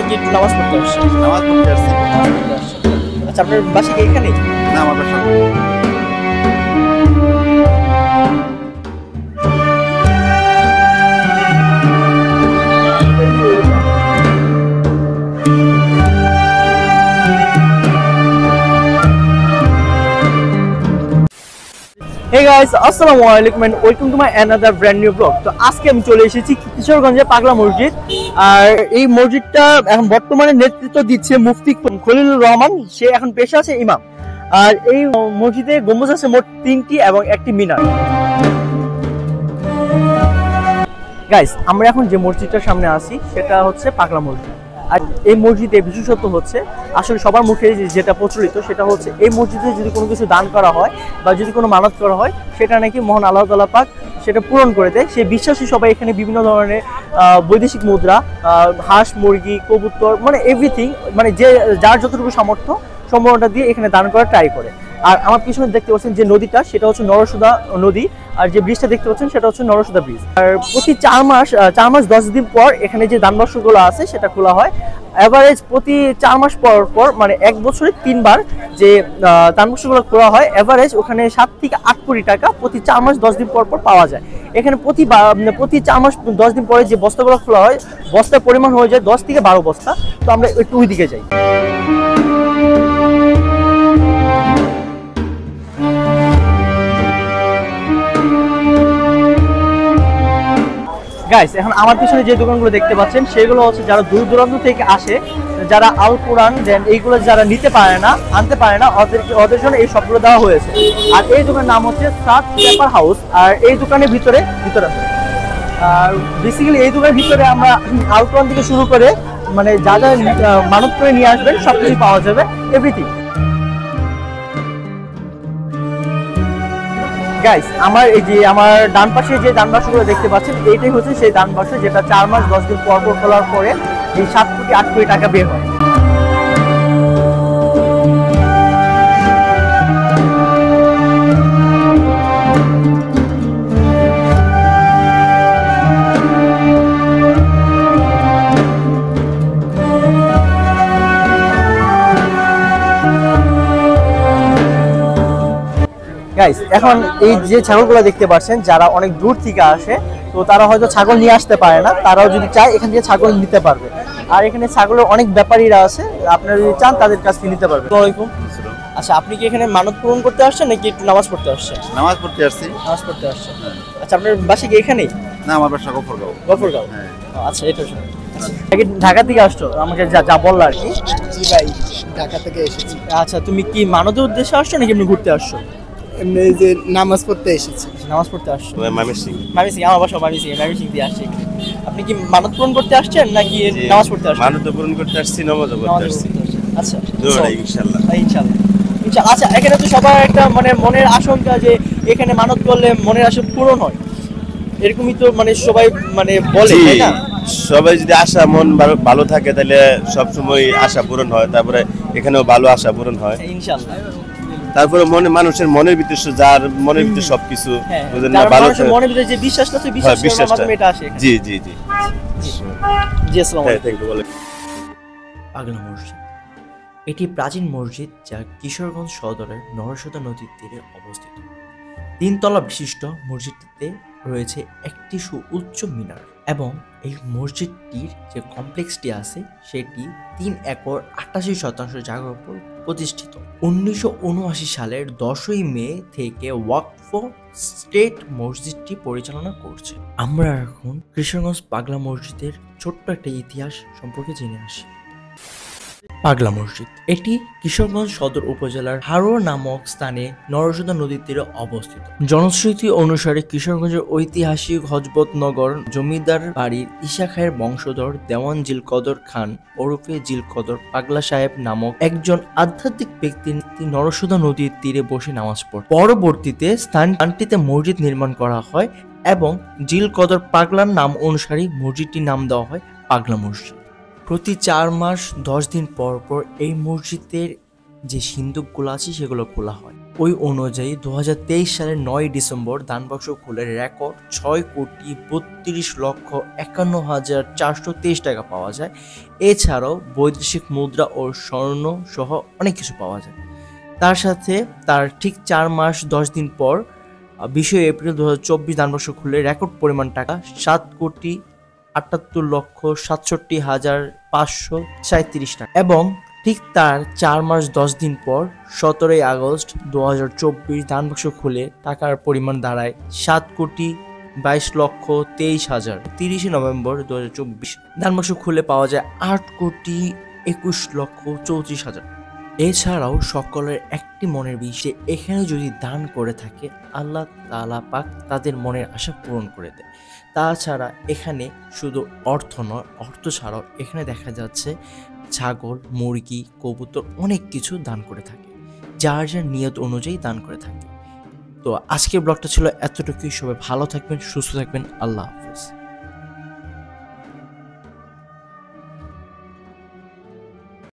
নাকি একটু নামাজ পড়তে আসছেন? নামাজ পড়তে আসছি। আচ্ছা, আপনার বাসা কি এখানেই? না, আমার বাসা Hey guys, আসসালামু আলাইকুম and welcome to my another brand new vlog. তো আজকে আমি চলে এসেছি কিশোরগঞ্জে পাগলা মসজিদ। আর এই মসজিদটা এখন বর্তমানে নেতৃত্ব দিচ্ছে মুফতি খলিলুর রহমান, সে এখন পেশা আছে ইমাম। আর এই মসজিদে গম্বুজ আছে মোট 3টি এবং একটি মিনার। গাইস, আমরা এখন যে মসজিদটার সামনে আছি সেটা হচ্ছে পাগলা মসজিদ। আর এই মসজিদে বিশেষত্ব হচ্ছে, আসলে সবার মুখে যেটা প্রচলিত সেটা হচ্ছে এই মসজিদে যদি কোনো কিছু দান করা হয় বা যদি কোনো মানত করা হয় সেটা নাকি মহান আল্লাহ তাআলা পাক সেটা পূরণ করে দেয়। সেই বিশ্বাসী সবাই এখানে বিভিন্ন ধরনের বৈদেশিক মুদ্রা, হাঁস, মুরগি, কবুতর, মানে এভরিথিং, মানে যে যার যতটুকু সামর্থ্য সম্ভাবনাটা দিয়ে এখানে দান করার ট্রাই করে। আর আমার পিছনে দেখতে পাচ্ছেন যে নদীটা, সেটা হচ্ছে নরসুধা নদী। আর যে ব্রিজটা দেখতে পাচ্ছেন সেটা হচ্ছে নরসুধা ব্রিজ। আর প্রতি 4 মাস 10 দিন পর এখানে যে দান বাক্সগুলো আছে সেটা খোলা হয়। এভারেজ প্রতি 4 মাস পর পর, মানে 1 বছরে 3 বার যে দান বাক্সগুলো খোলা হয়, এভারেজ ওখানে 7 থেকে 8 কোটি টাকা প্রতি 4 মাস 10 দিন পর পর পাওয়া যায়। এখানে প্রতি 4 মাস 10 দিন পরে যে বস্তাগুলো খোলা হয়, বস্তার পরিমাণ হয়ে যায় 10 থেকে 12 বস্তা। তো আমরা একটু ওই দিকে যাই। গাইস, এখন আমার পিছনে যে দোকানগুলো দেখতে পাচ্ছেন সেগুলো হচ্ছে যারা দূর দূরান্ত থেকে আসে, যারা আল কোরআন দেন এইগুলো যারা নিতে পারে না, আনতে পারে না, ওদের জন্য এই সবগুলো দেওয়া হয়েছে। আর এই দোকানের নাম হচ্ছে সাত পেপার হাউস। আর এই দোকানের ভিতরে আছে। আর বেসিক্যালি এই দোকানের ভিতরে আমরা আল কোরআন থেকে শুরু করে মানে যা যা মানত করে নিয়ে আসবেন সবকিছু পাওয়া যাবে, এভরিথিং। গাইস, আমার ডান পাশে যে দান বাক্সগুলো দেখতে পাচ্ছেন এইটাই হচ্ছে সেই দান বাক্স যেটা 4 মাস 10 দিন পর পর খোলার পরে এই 7 কোটি 8 কোটি টাকা বের হয়। গাইস, এখন এই যে ছাগলগুলো দেখতে পাচ্ছেন, যারা অনেক দূর থেকে আসে তো তারা হয়তো ছাগল নিয়ে আসতে পারে না, তারাও যদি চায় এখান থেকে ছাগল নিতে পারবে। আর এখানে ছাগলের অনেক ব্যাপারীরা আছে, আপনারা যদি চান তাদের কাছ থেকে নিতে পারবেন। আসসালামু আলাইকুম। আচ্ছা, আপনি কি এখানে মানত পূরণ করতে আসছেন নাকি একটু নামাজ পড়তে আসছেন? নামাজ পড়তে আসছি। নামাজ পড়তে আসছেন। আচ্ছা, আপনার বাসা কি এখানেই? না, আমার বাসা গফরগাঁও। গফরগাঁও? হ্যাঁ। আচ্ছা, এটা শুনুন। আচ্ছা, ঢাকা থেকে আসছো? আমাকে যা বললা আর কি। জি ভাই, ঢাকা থেকে এসেছি। আচ্ছা, তুমি কি মানতের উদ্দেশ্যে আসছো নাকি এমনি ঘুরতে আসছো? এমনি যে নামাজ পড়তে এসেছি। নামাজ পড়তে আসছো? ময়মনসিংহ। ময়মনসিংহ, আমার বাসা ময়মনসিংহ দিয়ে আসছি। আপনি কি মানত পূরণ করতে আসছেন নাকি নামাজ পড়তে আসছেন? মানত পূরণ করতে আসছি, নামাজও পড়তে আসছি। আচ্ছা, ইনশাআল্লাহ। ইনশাআল্লাহ। আচ্ছা, এখানে তো সবার একটা মানে মনের আশঙ্কা যে এখানে মানত করলে মনের আশা পূরণ হয়, এরকমই তো মানে সবাই মানে বলে, তাই না? সবাই যদি আশা মন ভালো থাকে তাহলে সব সময় আশা পূরণ হয়। তারপরে এখানেও ভালো আশা পূরণ হয় ইনশাআল্লাহ। তারপরে মানুষের মনের ভিতরে যার মনের ভিতরে সবকিছু বুঝেন না, ভালো মনের ভিতরে যে বিশ্বাসটা আছে, বিশ্বাসের মাধ্যমে এটা আসে। জি জি জি জি, আসসালামু আলাইকুম। Thank you. বলে পাগলা মসজিদ এটি প্রাচীন মসজিদ যা কিশোরগঞ্জ সদরের নরসুধা নদীর তীরে অবস্থিত। 3 তলা বিশিষ্ট মসজিদটিতে রয়েছে একটি সুউচ্চ মিনার এবং এই মসজিদটির যে কমপ্লেক্সটি আছে সেটি 3 একর 88% জায়গার উপর প্রতিষ্ঠিত। 1979 সালের 10ই মে থেকে ওয়াকফ স্টেট মসজিদটি পরিচালনা করছে। আমরা এখন কিশোরগঞ্জ পাগলা মসজিদের ছোট্ট একটা ইতিহাস সম্পর্কে জেনে আসি। পাগলা মসজিদ এটি কিশোরগঞ্জ সদর উপজেলার হারোর নামক স্থানে নরসুধা নদীর তীরে অবস্থিত। জনশ্রুতি অনুসারে কিশোরগঞ্জের ঐতিহাসিক হযরতনগর জমিদার বাড়ির ঈশা খায়ের বংশধর দেওয়ান জিলকদর খান ওরফে জিলকদর পাগলা সাহেব নামক একজন আধ্যাত্মিক ব্যক্তি নরসুধা নদীর তীরে বসে নামাজ পড়েন। পরবর্তীতে স্থানটিতে মসজিদ নির্মাণ করা হয় এবং জিলকদর পাগলার নাম অনুসারে মসজিদটির নাম দেওয়া হয় পাগলা মসজিদ। প্রতি 4 মাস 10 দিন পর পর এই মসজিদের যে সিন্দুকগুলো আছে সেগুলো খোলা হয়। ওই অনুযায়ী 2023 সালের 9 ডিসেম্বর দানবাক্স খুলে রেকর্ড 6,32,51,423 টাকা পাওয়া যায়। এছাড়াও বৈদেশিক মুদ্রা ও স্বর্ণ সহ অনেক কিছু পাওয়া যায়। তার সাথে তার ঠিক 4 মাস 10 দিন পর 20 এপ্রিল 2024 দানবাক্স খুলে রেকর্ড পরিমাণ টাকা 7,78,67,537 টাকা এবং ঠিক তার 4 মাস 10 দিন পর 17 আগস্ট 2024 দানবাক্স খুলে টাকার পরিমাণ দাঁড়ায় 7,22,23,000। 30 নভেম্বর 2024 দানবাক্স খুলে পাওয়া যায় 8,21,34,000। এছাড়াও সকলের একটি মনের বিষয়, এখানে যদি দান করে থাকে আল্লাহ তাআলা পাক তাদের মনের আশা পূরণ করে দেয়। তাছাড়া এখানে শুধু অর্থ নয়, অর্থ ছাড়াও এখানে দেখা যাচ্ছে ছাগল, মুরগি, কবুতর অনেক কিছু দান করে থাকে, যার যার নিয়ত অনুযায়ী দান করে থাকে। তো আজকের ব্লগটা ছিল এতটুকুই। সবাই ভালো থাকবেন, সুস্থ থাকবেন। আল্লাহ হাফেজ।